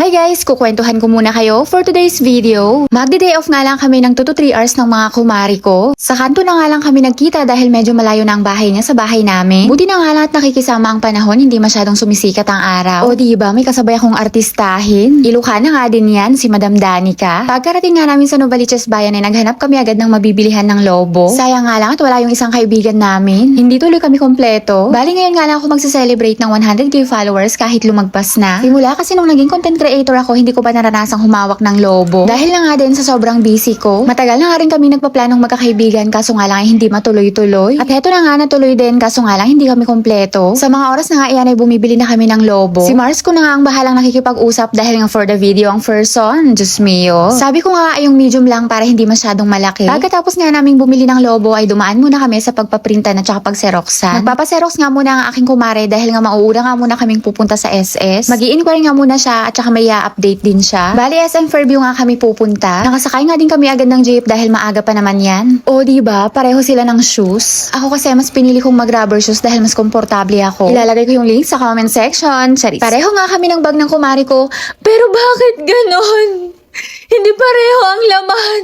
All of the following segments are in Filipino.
Hi guys! Kukwentuhan ko muna kayo for today's video. Magde-day off nga lang kami ng 2 to 3 hours ng mga kumari ko. Sa kanto na nga lang kami nagkita dahil medyo malayo na ang bahay niya sa bahay namin. Buti na nga lang at nakikisama ang panahon, hindi masyadong sumisikat ang araw. O diba, may kasabay akong artistahin. Ilocana nga din yan, si Madam Danica. Pagkarating nga namin sa Novaliches Bayan ay naghanap kami agad ng mabibilihan ng lobo. Sayang nga lang at wala yung isang kaibigan namin. Hindi tuloy kami kompleto. Bali ngayon nga lang ako magse-celebrate ng 100k followers kahit lumagpas na. Simula kasi nung naging content creator ako, hindi ko pa naranasang humawak ng lobo. Dahil na nga din sa sobrang busy ko. Matagal na nga rin kami nagpaplanong magkakaibigan kaso nga lang ay hindi matuloy-tuloy. At heto na nga natuloy din kaso nga lang hindi kami kompleto. Sa mga oras na nga iyan ay bumibili na kami ng lobo. Si Mars ko na nga ang bahalang nakikipag-usap dahil nga for the video ang first son. Diyos mio. Sabi ko nga ay yung medium lang para hindi masyadong malaki. Pagkatapos nga naming bumili ng lobo ay dumaan muna kami sa pagpaprintan at saka pagseroksan. Magpapaserox nga muna ang aking kumare dahil nga mauuna nga muna kaming pupunta sa SS. Mag-i-inquire nga muna siya at saka may update din siya. Bali SM Fairview nga kami pupunta. Nakasakay nga din kami agad ng jeep dahil maaga pa naman yan. O diba, pareho sila ng shoes. Ako kasi mas pinili kong mag-rubber shoes dahil mas komportable ako. Ilalagay ko yung link sa comment section. Charis. Pareho nga kami ng bag ng kumari ko. Pero bakit ganon? Hindi pareho ang laman.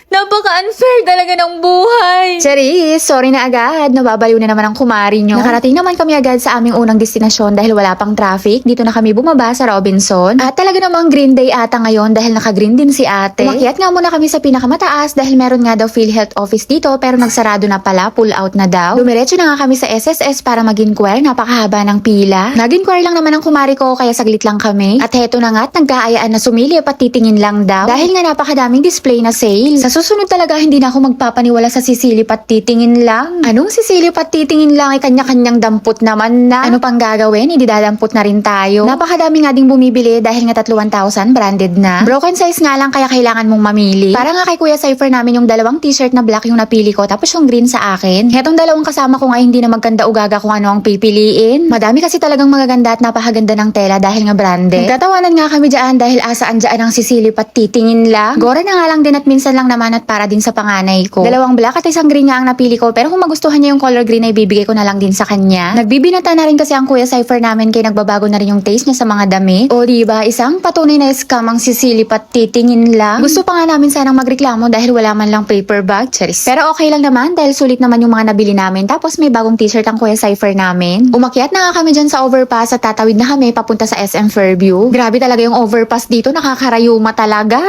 Napaka-unfair talaga ng buhay. Charis, sorry na agad. Nababaliw na naman ang kumari nyo. Nakarating naman kami agad sa aming unang destinasyon dahil wala pang traffic. Dito na kami bumaba sa Robinson. At talaga namang green day ata ngayon dahil naka-green din si ate. Umakyat nga muna kami sa pinakamataas dahil meron nga daw PhilHealth office dito pero nagsarado na pala, pull out na daw. Dumiretso na nga kami sa SSS para mag-inquire. Napakahaba ng pila. Nag-inquire lang naman ang kumari ko kaya saglit lang kami. At heto na nga at nagkaayaan na sumilip at titingin lang daw. Dahil nga napakadaming display na sale. Sa susunod talaga hindi na ako magpapaniwala sa sisilip at titingin lang. Anong sisilip at titingin lang ay kanya-kanyang dampot naman na. Ano pang gagawin? Hindi dadampot na rin tayo. Napakadami nga ding bumibili dahil nga 31,000 branded na. Broken size nga lang kaya kailangan mong mamili. Para nga kay Kuya Cypher namin yung dalawang t-shirt na black yung napili ko tapos yung green sa akin. Hetong dalawang kasama ko nga hindi na magkanda ugaga kung ano ang pipiliin. Madami kasi talagang magaganda at napakaganda ng tela dahil nga branded. Nagtatawanan nga kami dyan dahil asaan dyan ang sisilip at titingin lang. Gora na nga lang din at minsan lang naman at para din sa panganay ko. Dalawang black at isang green nga ang napili ko pero kung magustuhan niya yung color green ay bibigay ko na lang din sa kanya. Nagbibinata na rin kasi ang Kuya Cypher namin kaya nagbabago na rin yung taste niya sa mga damit. O diba, isang patunay na scam ang sisilip at titingin lang. Gusto pa nga namin sanang magreklamo dahil wala man lang paper bag. Charis. Pero okay lang naman dahil sulit naman yung mga nabili namin tapos may bagong t-shirt ang Kuya Cypher namin. Umakyat na nga kami dyan sa overpass at tatawid na kami papunta sa SM Fairview. Grabe talaga yung overpass dito, nakakarayuma talaga.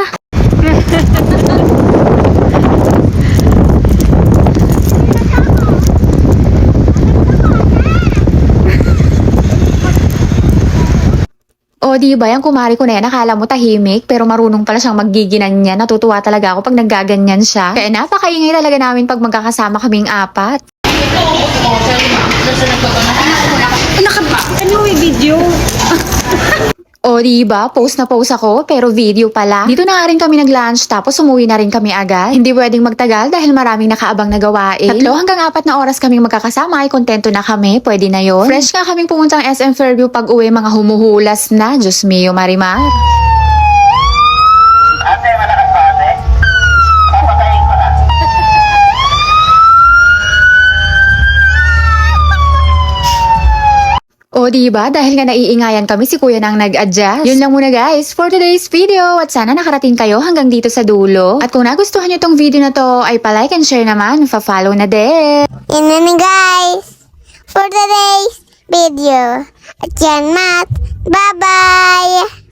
O diba, yung kumari ko na yan, akala mo tahimik, pero marunong pala siyang maggiginan niya. Natutuwa talaga ako pag naggaganyan siya. Kaya napakaingay talaga namin pag magkakasama kaming apat. Ano yung video? O diba, post na post ako, pero video pala. Dito na nga rin kami nag-lunch, tapos umuwi na rin kami agad. Hindi pwedeng magtagal dahil maraming nakaabang na gawain. 3 hanggang 4 na oras kaming magkakasama ay kontento na kami, pwede na yon. Fresh nga kaming pumuntang SM Fairview pag uwi, mga humuhulas na. Diyos mio, Marimar. Ate, malakas pa ate? Papatayin ko na. O diba, dahil nga naiingayan kami si Kuya nang nag-adjust. Yun lang muna guys for today's video at sana nakarating kayo hanggang dito sa dulo. At kung nagustuhan nyo tong video na to ay pa-like and share naman, pa-follow na din. Yan na guys for today's video. At yan, Matt. Bye-bye!